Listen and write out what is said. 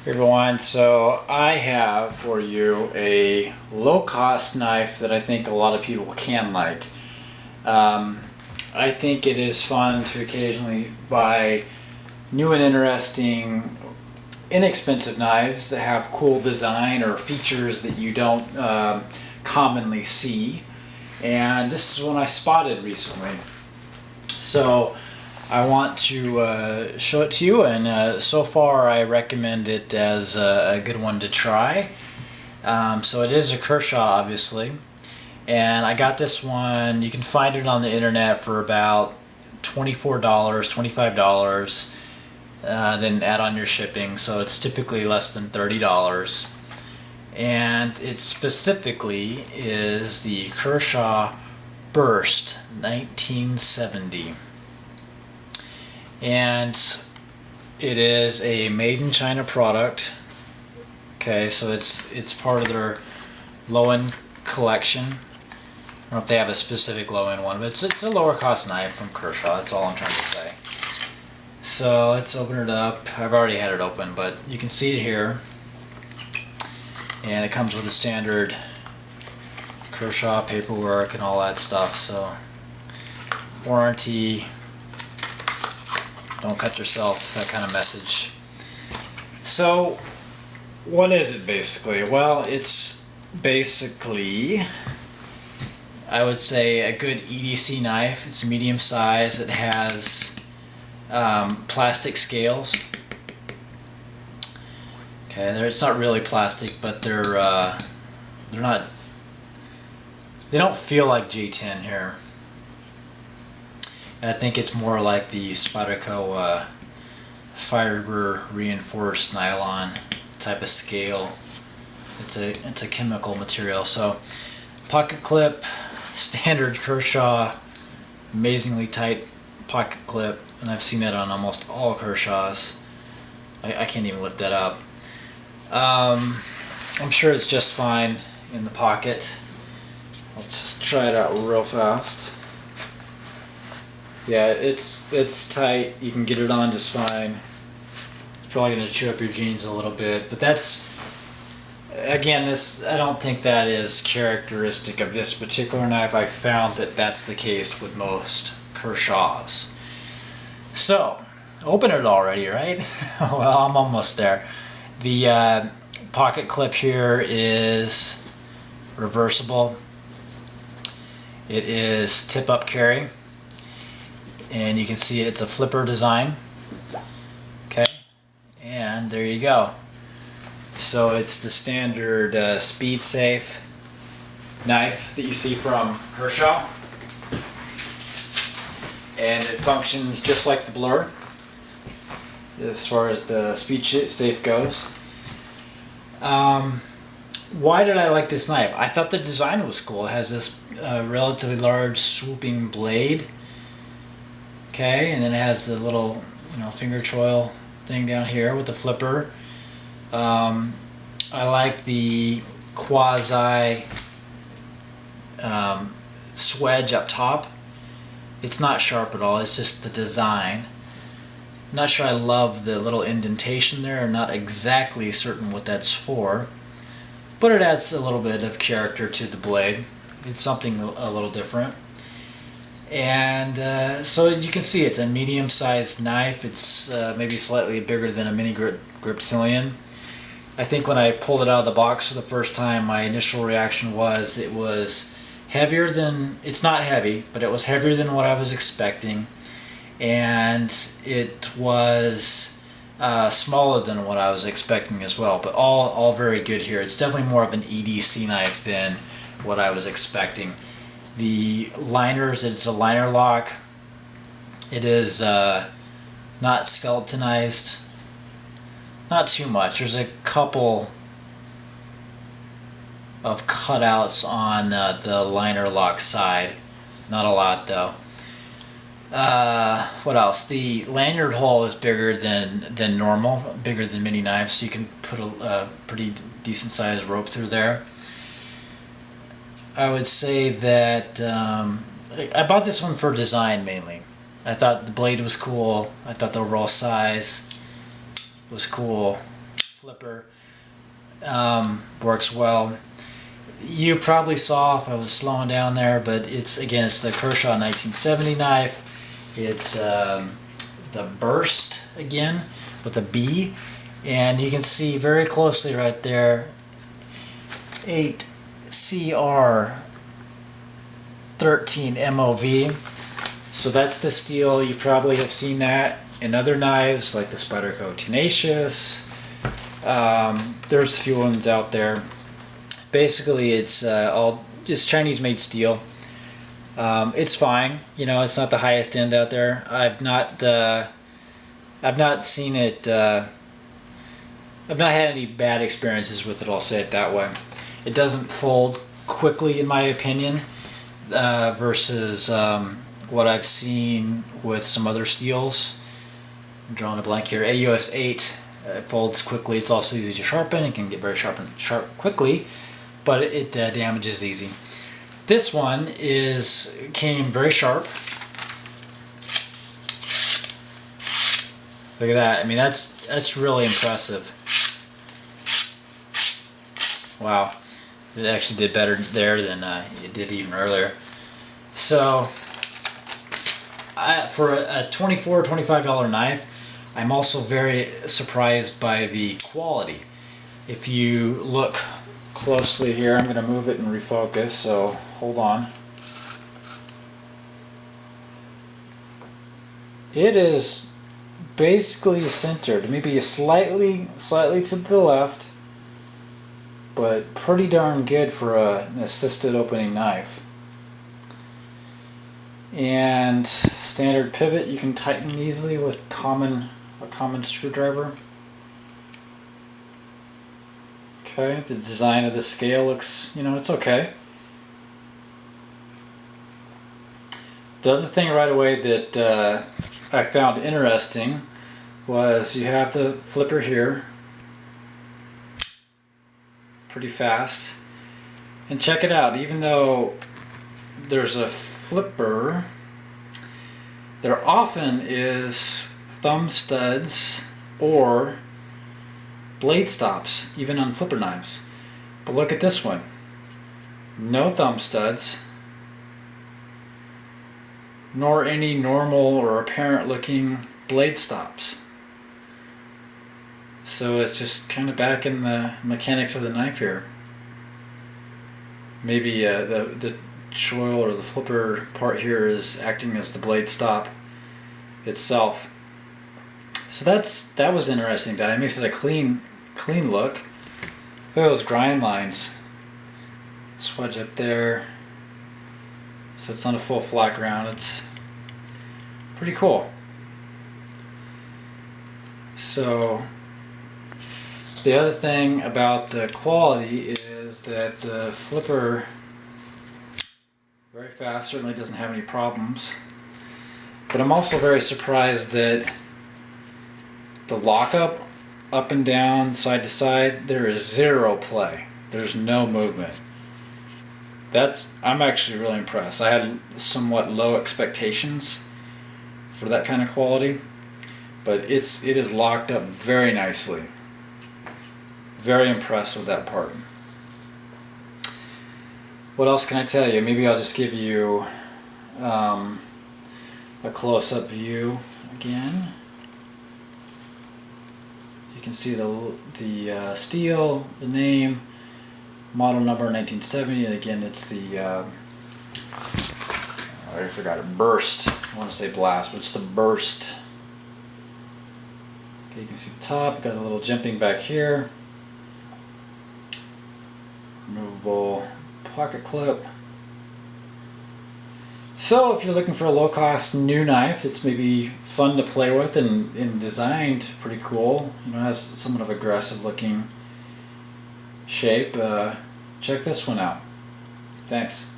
Hey everyone, so I have for you a low-cost knife that I think a lot of people can like. I think it is fun to occasionally buy new and interesting, inexpensive knives that have cool design or features that you don't commonly see. And this is one I spotted recently. So I want to show it to you, and so far I recommend it as a good one to try. So it is a Kershaw, obviously, and I got this one. You can find it on the internet for about $24, $25, then add on your shipping, so it's typically less than $30. And it specifically is the Kershaw Burst 1970. And it is a made in China product. Okay, so it's part of their low-end collection. I don't know if they have a specific low-end one, but it's a lower cost knife from Kershaw. That's all I'm trying to say. So let's open it up. I've already had it open, but you can see it here. And it comes with the standard Kershaw paperwork and all that stuff. So warranty. Don't cut yourself, that kind of message. So, what is it basically? Well, it's basically, I would say, a good EDC knife. It's medium size. It has plastic scales. Okay, it's not really plastic, but they're not. They don't feel like G10 here. I think it's more like the Spyderco fiber reinforced nylon type of scale. It's a chemical material. So pocket clip, standard Kershaw, amazingly tight pocket clip, and I've seen that on almost all Kershaws. I can't even lift that up. I'm sure it's just fine in the pocket. Let's just try it out real fast. Yeah, it's tight. You can get it on just fine. It's probably going to chew up your jeans a little bit, but that's, again, I don't think that is characteristic of this particular knife. I found that that's the case with most Kershaws. So, open it already, right? Well, I'm almost there. The pocket clip here is reversible. It is tip-up carry. And you can see it's a flipper design. Okay, and there you go. So it's the standard speed safe knife that you see from Kershaw, and it functions just like the Blur as far as the speed safe goes. Why did I like this knife? I thought the design was cool. It has this relatively large swooping blade. Okay, and then it has the little, finger choil thing down here with the flipper. I like the quasi swedge up top. It's not sharp at all. It's just the design. I'm not sure I love the little indentation there. I'm not exactly certain what that's for, but it adds a little bit of character to the blade. It's something a little different. And so you can see it's a medium-sized knife. It's maybe slightly bigger than a mini Griptilian. I think when I pulled it out of the box for the first time, my initial reaction was it was heavier than, it's not heavy, but it was heavier than what I was expecting. And it was smaller than what I was expecting as well. But all very good here. It's definitely more of an EDC knife than what I was expecting. The liners, it's a liner lock. It is not skeletonized. Not too much. There's a couple of cutouts on the liner lock side. Not a lot though. What else? The lanyard hole is bigger than normal, bigger than mini knives, so you can put a pretty decent sized rope through there. I would say that I bought this one for design mainly. I thought the blade was cool. I thought the overall size was cool. flipper works well. You probably saw if I was slowing down there, but it's the Kershaw 1970 knife. It's the Burst again with a B, and you can see very closely right there 8CR13 MOV. So that's the steel. You probably have seen that in other knives like the Spyderco Tenacious. There's a few ones out there. Basically, it's all just Chinese-made steel. It's fine. You know, it's not the highest end out there. I've not seen it. I've not had any bad experiences with it. I'll say it that way. It doesn't fold quickly, in my opinion, versus what I've seen with some other steels. I'm drawing a blank here. AUS 8 folds quickly. It's also easy to sharpen. It can get very sharp quickly, but it damages easy. This one came very sharp. Look at that. I mean, that's really impressive. Wow, it actually did better there than it did even earlier. So, for a $24 or $25 knife, I'm also very surprised by the quality. If you look closely here, I'm going to move it and refocus, so hold on. It is basically centered, maybe slightly to the left, but pretty darn good for an assisted opening knife. And standard pivot you can tighten easily with a common screwdriver. Okay, the design of the scale looks, it's okay. The other thing right away that I found interesting was you have the flipper here, pretty fast, and check it out. Even though there's a flipper, there often is thumb studs or blade stops, even on flipper knives. But look at this one. No thumb studs, nor any normal or apparent looking blade stops. So it's just kind of back in the mechanics of the knife here. Maybe the choil or the flipper part here is acting as the blade stop itself. So that was interesting. It makes it a clean look. Look at those grind lines. Swedge up there. So it's on a full flat ground. It's pretty cool. So the other thing about the quality is that the flipper, very fast, certainly doesn't have any problems. But I'm also very surprised that the lockup, up and down, side to side, there is zero play. There's no movement. I'm actually really impressed. I had somewhat low expectations for that kind of quality, but it is locked up very nicely. Very impressed with that part. What else can I tell you? Maybe I'll just give you a close-up view again. You can see the steel, the name, model number 1970, and again it's the I already forgot it. Burst. I want to say blast, but it's the Burst. Okay, you can see the top. Got a little jimping back here. Removable pocket clip. So if you're looking for a low-cost new knife that's maybe fun to play with and designed pretty cool, has somewhat of aggressive looking shape, check this one out. Thanks.